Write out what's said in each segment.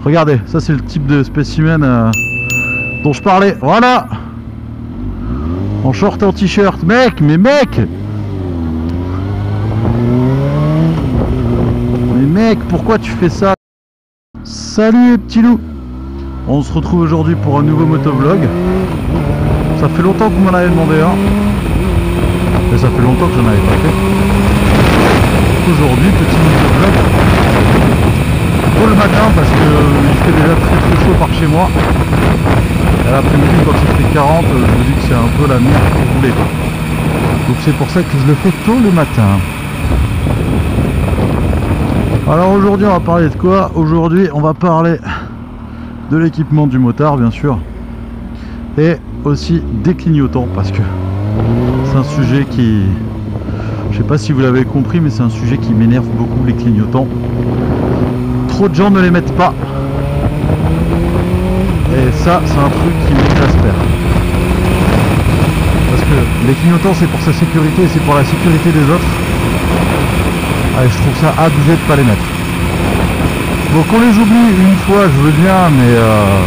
Regardez, ça c'est le type de spécimen dont je parlais. Voilà. En short et en t-shirt. Mec, mais mec, pourquoi tu fais ça? Salut les petits loups. On se retrouve aujourd'hui pour un nouveau motovlog. Ça fait longtemps que vous m'en avez demandé un. Et ça fait longtemps que j'en avais pas fait. Aujourd'hui, petit motovlog pour le matin parce que il fait déjà très chaud par chez moi. Et l'après-midi quand il fait 40, je vous dis que c'est un peu la merde pour rouler. Donc c'est pour ça que je le fais tôt le matin. Alors aujourd'hui on va parler de quoi? Aujourd'hui on va parler de l'équipement du motard bien sûr. Et aussi des clignotants parce que c'est un sujet qui... Je sais pas si vous l'avez compris mais c'est un sujet qui m'énerve beaucoup, les clignotants. Trop de gens ne les mettent pas. Et ça c'est un truc qui m'exaspère. Parce que les clignotants c'est pour sa sécurité et c'est pour la sécurité des autres. Ah, je trouve ça abusé de pas les mettre. Bon, qu'on les oublie une fois je veux bien, mais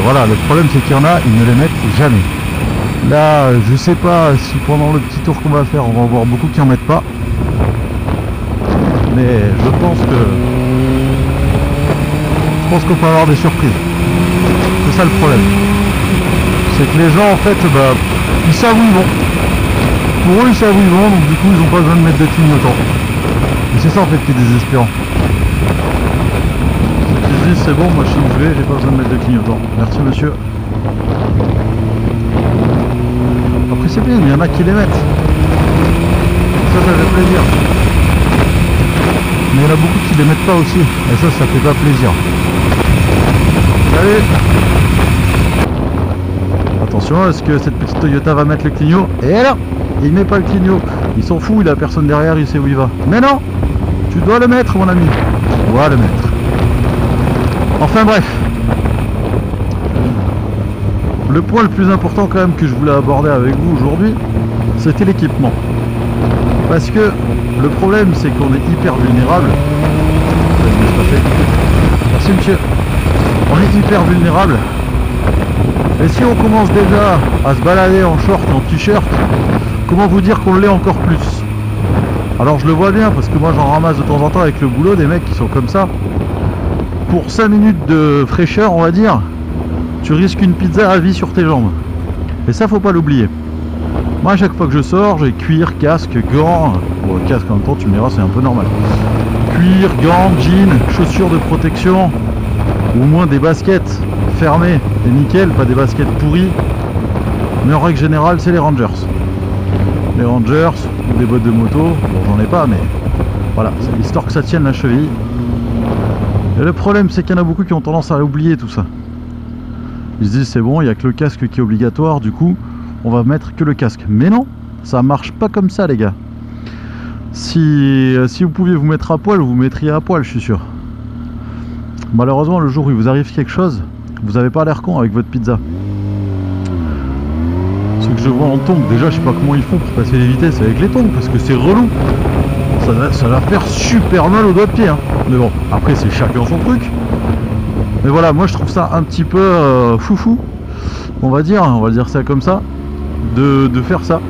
voilà, le problème c'est qu'il y en a, ils ne les mettent jamais. Là je sais pas si pendant le petit tour qu'on va faire on va en voir beaucoup qui en mettent pas, mais je pense qu'on peut avoir des surprises. C'est ça le problème, c'est que les gens en fait ils savent où ils vont. Pour eux ils savent où ils vont, donc du coup ils n'ont pas besoin de mettre des clignotants. Et c'est ça en fait qui est désespérant. Ils se disent c'est bon, moi je sais où je vais, j'ai pas besoin de mettre de clignotants. Merci monsieur. Après c'est bien, il y en a qui les mettent. Ça fait plaisir. Mais il y en a beaucoup qui les mettent pas aussi. Et ça fait pas plaisir. Allez. Attention, est-ce que cette petite Toyota va mettre le clignot? Et là, il met pas le clignot. Il s'en fout, il a personne derrière, il sait où il va. Mais non, tu dois le mettre mon ami. Tu dois le mettre. Enfin bref. Le point le plus important quand même que je voulais aborder avec vous aujourd'hui, c'était l'équipement. Parce que le problème c'est qu'on est hyper vulnérable. Merci monsieur. On est hyper vulnérable. Et si on commence déjà à se balader en short et en t-shirt, comment vous dire qu'on l'est encore plus? Alors je le vois bien parce que moi j'en ramasse de temps en temps avec le boulot des mecs qui sont comme ça. Pour 5 minutes de fraîcheur on va dire, tu risques une pizza à vie sur tes jambes. Et ça faut pas l'oublier. Moi à chaque fois que je sors j'ai cuir, casque, gants. Bon le casque en même temps tu me diras c'est un peu normal. Cuir, gants, jeans, chaussures de protection. Ou au moins des baskets fermées et nickel, pas des baskets pourries. Mais en règle générale c'est les Rangers. Les Rangers ou des bottes de moto, bon j'en ai pas mais voilà, c'est l'histoire que ça tienne la cheville. Et le problème c'est qu'il y en a beaucoup qui ont tendance à oublier tout ça. Ils se disent c'est bon, il n'y a que le casque qui est obligatoire, du coup on va mettre que le casque. Mais non, ça marche pas comme ça les gars. Si vous pouviez vous mettre à poil, vous mettriez à poil je suis sûr. Malheureusement le jour où il vous arrive quelque chose, vous n'avez pas l'air con avec votre pizza. Ceux que je vois en tongs, déjà je sais pas comment ils font pour passer les vitesses avec les tongs parce que c'est relou. Ça va faire super mal aux doigts de pied hein. Mais bon, après c'est chacun son truc. Mais voilà, moi je trouve ça un petit peu foufou, on va dire ça comme ça, de faire ça.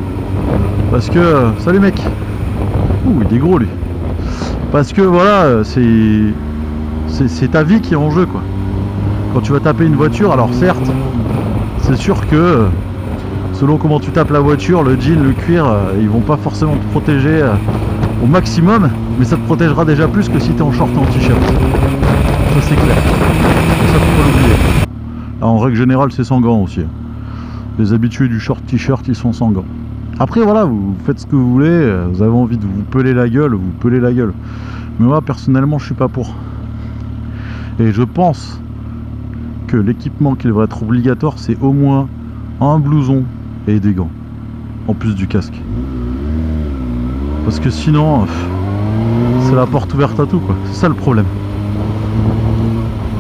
Parce que, salut mec. Ouh il est gros lui. Parce que voilà, c'est ta vie qui est en jeu quoi. Quand tu vas taper une voiture, alors certes, c'est sûr que selon comment tu tapes la voiture, le jean, le cuir, ils vont pas forcément te protéger au maximum, mais ça te protégera déjà plus que si tu es en short et en t-shirt. Ça c'est clair. Et ça faut pas l'oublier. En règle générale c'est sans gants aussi. Les habitués du short t-shirt ils sont sans gants. Après voilà, vous faites ce que vous voulez, vous avez envie de vous peler la gueule, vous pelez la gueule. Mais moi personnellement je suis pas pour. Et je pense que l'équipement qui devrait être obligatoire c'est au moins un blouson et des gants. En plus du casque. Parce que sinon c'est la porte ouverte à tout quoi. C'est ça le problème.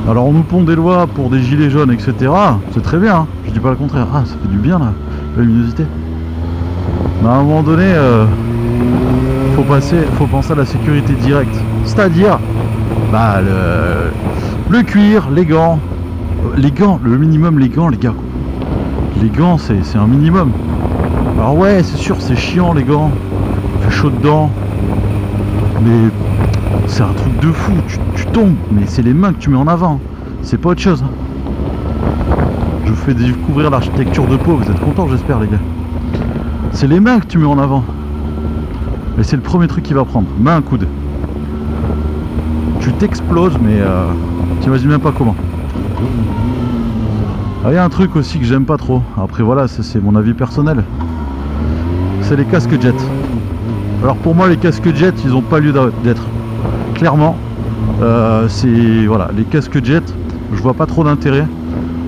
Alors on nous pond des lois pour des gilets jaunes etc. C'est très bien hein. Je dis pas le contraire. Ah ça fait du bien là, la luminosité. Mais à un moment donné faut penser à la sécurité directe. C'est-à-dire le cuir, les gants, Les gants, le minimum, les gants, les gars. Les gants, c'est un minimum. Alors ouais, c'est sûr, c'est chiant les gants. Il fait chaud dedans. Mais c'est un truc de fou. Tu tombes, mais c'est les mains que tu mets en avant. C'est pas autre chose. Je vous fais découvrir l'architecture de peau. Vous êtes contents, j'espère, les gars. C'est les mains que tu mets en avant. Et c'est le premier truc qu'il va prendre. Main, coude. Tu t'exploses, mais tu imagines même pas comment. Il y a un truc aussi que j'aime pas trop. Après voilà, c'est mon avis personnel. C'est les casques jet. Alors pour moi, les casques jet, ils ont pas lieu d'être. Clairement, c'est voilà, les casques jet, je vois pas trop d'intérêt.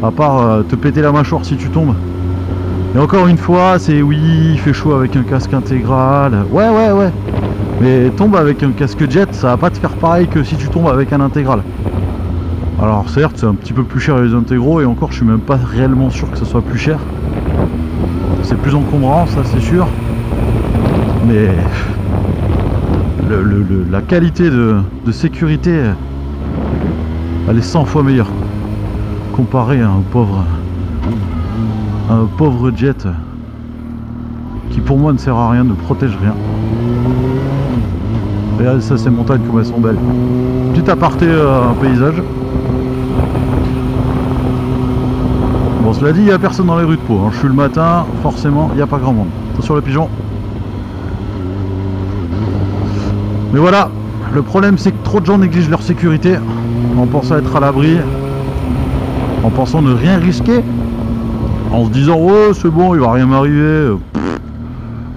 À part te péter la mâchoire si tu tombes. Et encore une fois, c'est oui, il fait chaud avec un casque intégral. Ouais. Mais tombe avec un casque jet, ça va pas te faire pareil que si tu tombes avec un intégral. Alors certes, c'est un petit peu plus cher les intégraux, et encore je suis même pas réellement sûr que ce soit plus cher. C'est plus encombrant, ça c'est sûr. Mais la qualité de sécurité, elle est 100 fois meilleure comparé à un pauvre jet qui pour moi ne sert à rien, ne protège rien. Regardez ça, ces montagnes comme elles sont belles. Petit aparté, un paysage. Bon, cela dit, il n'y a personne dans les rues de Pau. Je suis le matin, forcément, il n'y a pas grand monde. Attention les pigeons. Mais voilà, le problème c'est que trop de gens négligent leur sécurité en pensant être à l'abri, en pensant ne rien risquer, en se disant oh c'est bon, il va rien m'arriver,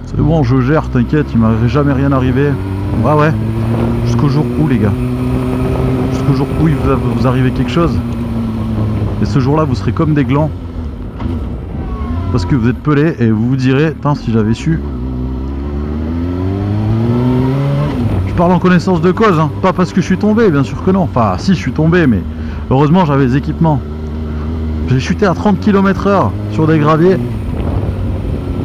c'est bon, je gère, t'inquiète, il m'arrive jamais rien arrivé. Ouais, jusqu'au jour où les gars, jusqu'au jour où il va vous arriver quelque chose, et ce jour là vous serez comme des glands parce que vous êtes pelés et vous vous direz putain, si j'avais su. Je parle en connaissance de cause, hein. Pas parce que je suis tombé, bien sûr que non, enfin si, je suis tombé, mais heureusement j'avais les équipements. J'ai chuté à 30 km/h sur des graviers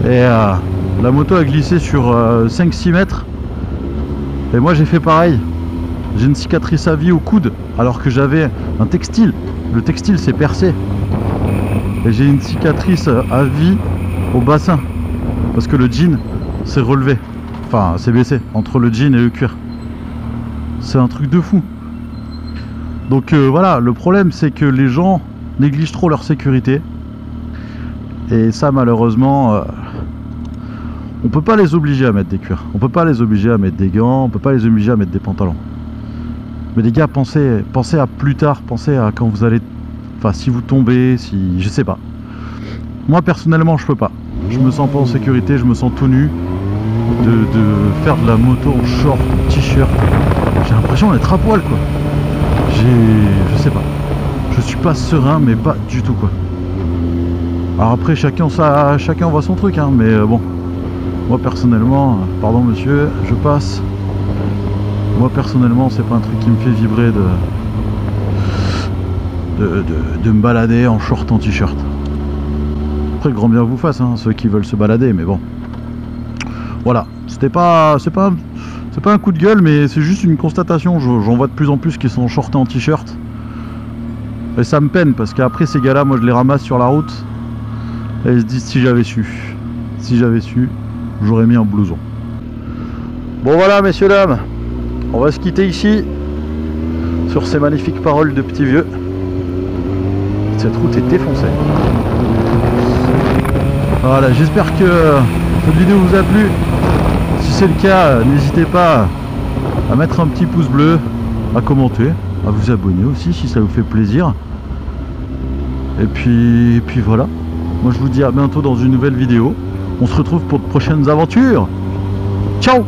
et la moto a glissé sur 5-6 mètres. Et moi j'ai fait pareil. J'ai une cicatrice à vie au coude alors que j'avais un textile. Le textile s'est percé. Et j'ai une cicatrice à vie au bassin. Parce que le jean s'est relevé. Enfin s'est baissé entre le jean et le cuir. C'est un truc de fou. Donc voilà, le problème c'est que les gens négligent trop leur sécurité. Et ça malheureusement... on peut pas les obliger à mettre des cuirs, on peut pas les obliger à mettre des gants, on peut pas les obliger à mettre des pantalons. Mais les gars, pensez à plus tard, pensez à quand vous allez, enfin si vous tombez, si je sais pas. Moi personnellement je peux pas, je me sens pas en sécurité, je me sens tout nu de faire de la moto en short, en t-shirt. J'ai l'impression d'être à poil quoi. Je sais pas, je suis pas serein mais pas du tout quoi. Alors après chacun voit son truc hein, mais bon. Moi personnellement, pardon monsieur, je passe. Moi personnellement, c'est pas un truc qui me fait vibrer de me balader en short, en t-shirt. Après, grand bien vous fasse, hein, ceux qui veulent se balader, mais bon. Voilà, c'est pas un coup de gueule, mais c'est juste une constatation. J'en vois de plus en plus qui sont en short et en t-shirt. Et ça me peine, parce qu'après ces gars-là, moi je les ramasse sur la route. Et ils se disent si j'avais su, j'aurais mis un blouson. Bon voilà messieurs dames, on va se quitter ici sur ces magnifiques paroles de petit vieux. Cette route est défoncée. Voilà, j'espère que cette vidéo vous a plu. Si c'est le cas, n'hésitez pas à mettre un petit pouce bleu, à commenter, à vous abonner aussi si ça vous fait plaisir. Et puis voilà, moi je vous dis à bientôt dans une nouvelle vidéo. On se retrouve pour de prochaines aventures. Ciao!